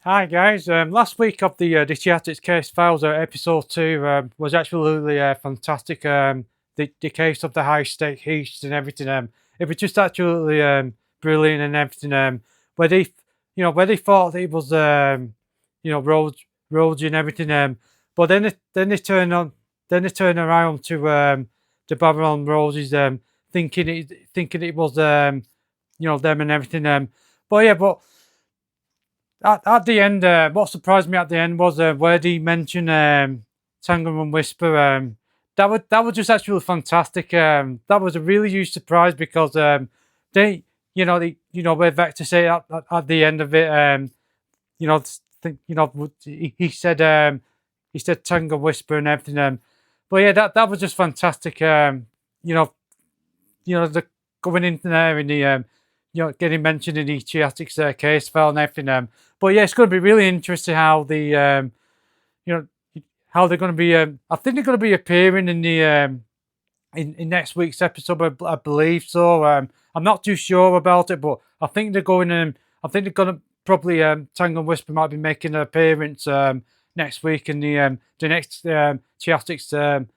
Hi guys, last week of the Chaotix Casefiles episode 2 was absolutely fantastic. The case of the high stake heist and everything. It was just absolutely brilliant and everything. Where they, where they thought it was, roads and everything. But then they turn on, then they turn around to the Babylon Roses, thinking it was, them and everything. But yeah, but at the end, what surprised me at the end was where they mentioned Tangle Whisper. That was just actually fantastic. That was a really huge surprise because they, where Vector say at the end of it, he said Tangle Whisper and everything. But yeah, that was just fantastic. You know, the going in there in the getting mentioned in the Chaotix case file and everything. But yeah, it's going to be really interesting how the you know how they're going to be. I think they're going to be appearing in the in next week's episode. I believe so. I'm not too sure about it, but I think they're going. I think they're going to probably Tangle Whisper might be making an appearance next week in the next Chaotix.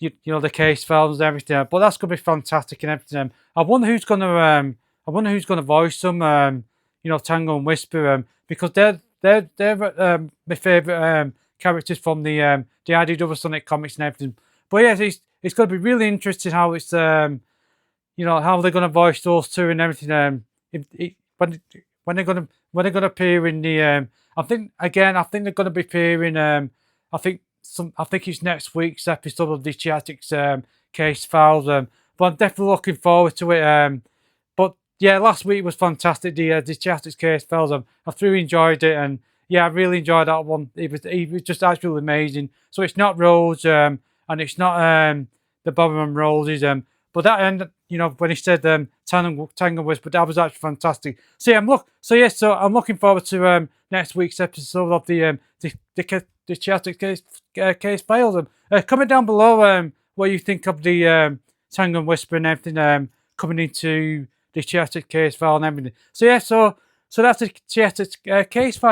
The case files and everything. But that's gonna be fantastic and everything. I wonder who's gonna voice them. Tango and Whisper. Because they're my favorite characters from the IDW Sonic comics and everything. But yeah, it's gonna be really interesting how it's how they're gonna voice those two and everything. When they're gonna appear in the I think they're gonna be appearing. I think it's next week's episode of the Chaotix case files. But I'm definitely looking forward to it. But yeah, last week was fantastic. The Chaotix case files. I thoroughly enjoyed it, and yeah, I really enjoyed that one. It was just absolutely amazing. So it's not Rose, and it's not the Bomberman Roses. But that end, when he said Tangle Whisper, that was actually fantastic. So yeah, so I'm looking forward to next week's episode of the Chaotix case files. Comment down below what you think of the Tangle Whisper and everything coming into the Chaotix case file and everything. So yeah, so that's the Chaotix case file.